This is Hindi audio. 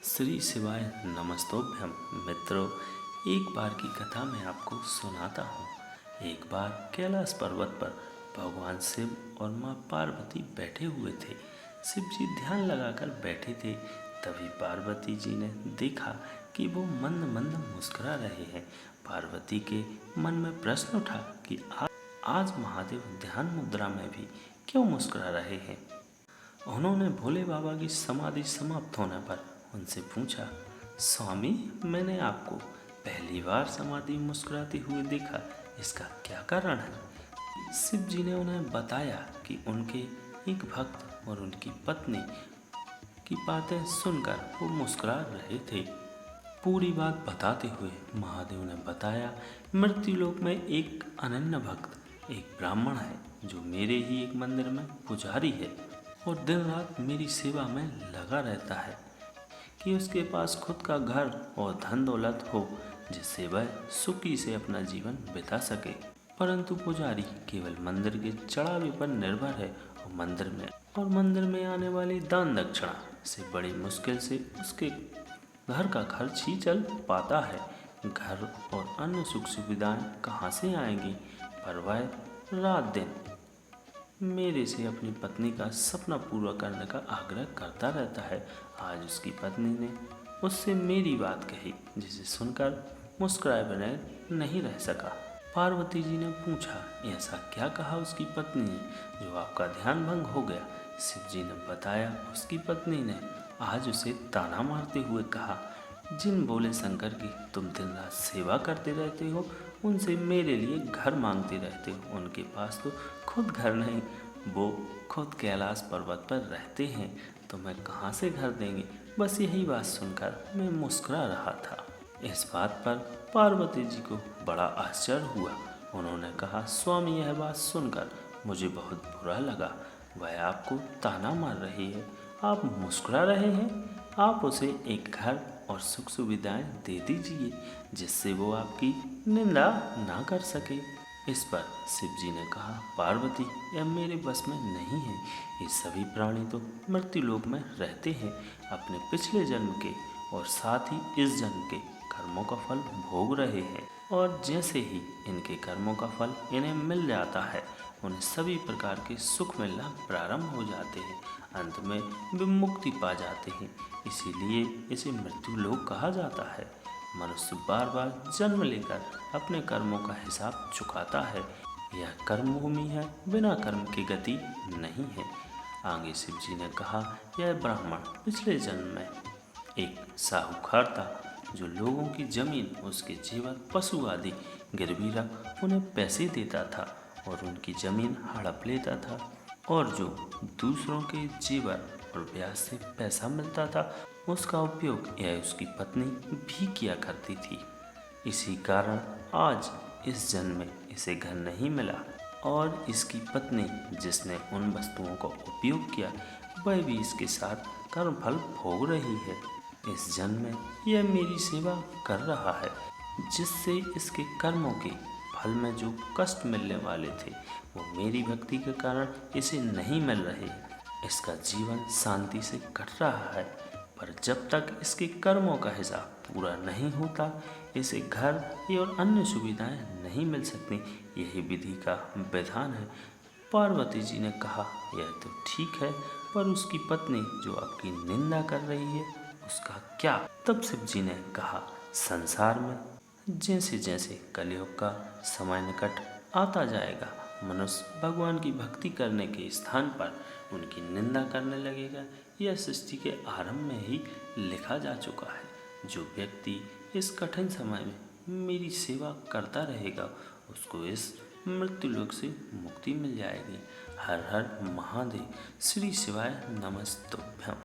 श्री शिवाय नमस्तोभ्यम। मित्रों, एक बार की कथा मैं आपको सुनाता हूँ। एक बार कैलाश पर्वत पर भगवान शिव और माँ पार्वती बैठे हुए थे। शिव जी ध्यान लगाकर बैठे थे। तभी पार्वती जी ने देखा कि वो मंद मंद मुस्कुरा रहे हैं। पार्वती के मन में प्रश्न उठा कि आज महादेव ध्यान मुद्रा में भी क्यों मुस्कुरा रहे हैं। उन्होंने भोले बाबा की समाधि समाप्त होने पर उनसे पूछा, स्वामी, मैंने आपको पहली बार समाधि मुस्कुराते हुए देखा, इसका क्या कारण है। शिव जी ने उन्हें बताया कि उनके एक भक्त और उनकी पत्नी की बातें सुनकर वो मुस्कुरा रहे थे। पूरी बात बताते हुए महादेव ने बताया, मृत्युलोक में एक अनन्य भक्त, एक ब्राह्मण है जो मेरे ही एक मंदिर में पुजारी है और दिन रात मेरी सेवा में लगा रहता है कि उसके पास खुद का घर और धन दौलत हो, जिससे वह सुखी से अपना जीवन बिता सके। परंतु पुजारी केवल मंदिर के चढ़ावे पर निर्भर है और मंदिर में आने वाली दान दक्षिणा से बड़ी मुश्किल से उसके घर का खर्च ही चल पाता है। घर और अन्य सुख सुविधाएं कहाँ से आएंगी। पर वह रात दिन मेरे से अपनी पत्नी का सपना पूरा करने का आग्रह करता रहता है। आज उसकी पत्नी ने उससे मेरी बात कही, जिसे सुनकर मुस्कुराए बगैर नहीं रह सका। पार्वती जी ने पूछा, ऐसा क्या कहा उसकी पत्नी ने जो आपका ध्यान भंग हो गया। शिव जी ने बताया, उसकी पत्नी ने आज उसे ताना मारते हुए कहा, जिन भोले शंकर की तुम दिन रात सेवा करते रहते हो, उनसे मेरे लिए घर मांगते रहते हो। उनके पास तो खुद घर नहीं, वो खुद कैलाश पर्वत पर रहते हैं, तो मैं कहाँ से घर देंगे। बस यही बात सुनकर मैं मुस्कुरा रहा था। इस बात पर पार्वती जी को बड़ा आश्चर्य हुआ। उन्होंने कहा, स्वामी, यह बात सुनकर मुझे बहुत बुरा लगा। वह आपको ताना मार रही है, आप मुस्कुरा रहे हैं। आप उसे एक घर और सुख सुविधाएं दे दीजिए, जिससे वो आपकी निंदा ना कर सके। इस पर शिव जी ने कहा, पार्वती, यह मेरे बस में नहीं है। ये सभी प्राणी तो मृत्युलोक में रहते हैं, अपने पिछले जन्म के और साथ ही इस जन्म के कर्मों का फल भोग रहे हैं। और जैसे ही इनके कर्मों का फल इन्हें मिल जाता है, उन्हें सभी प्रकार के सुख मिलना प्रारंभ हो जाते हैं। अंत में वे मुक्ति पा जाते हैं। इसीलिए इसे मृत्युलोक कहा जाता है। मनुष्य बार बार जन्म लेकर अपने कर्मों का हिसाब चुकाता है। यह कर्म भूमि है, बिना कर्म की गति नहीं है। आगे शिव जी ने कहा, यह ब्राह्मण पिछले जन्म में एक साहूकार था, जो लोगों की जमीन, उसके जेवर, पशु आदि गिरवी रख उन्हें पैसे देता था और उनकी जमीन हड़प लेता था। और जो दूसरों के जेवर और ब्याज से पैसा मिलता था, उसका उपयोग यह उसकी पत्नी भी किया करती थी। इसी कारण आज इस जन्म में इसे घर नहीं मिला और इसकी पत्नी, जिसने उन वस्तुओं का उपयोग किया, वह भी इसके साथ कर्मफल भोग रही है। इस जन्म में यह मेरी सेवा कर रहा है, जिससे इसके कर्मों के फल में जो कष्ट मिलने वाले थे, वो मेरी भक्ति के कारण इसे नहीं मिल रहे। इसका जीवन शांति से कट रहा है, पर जब तक इसके कर्मों का हिसाब पूरा नहीं होता, इसे घर और अन्य सुविधाएं नहीं मिल सकती। यही विधि का विधान है। पार्वती जी ने कहा, यह तो ठीक है, पर उसकी पत्नी जो आपकी निंदा कर रही है, उसका क्या। तब शिव जी ने कहा, संसार में जैसे जैसे कलयुग का समय निकट आता जाएगा, मनुष्य भगवान की भक्ति करने के स्थान पर उनकी निंदा करने लगेगा। यह सृष्टि के आरंभ में ही लिखा जा चुका है। जो व्यक्ति इस कठिन समय में मेरी सेवा करता रहेगा, उसको इस मृत्युलोक से मुक्ति मिल जाएगी। हर हर महादेव। श्री शिवाय नमस्तुभ्यम।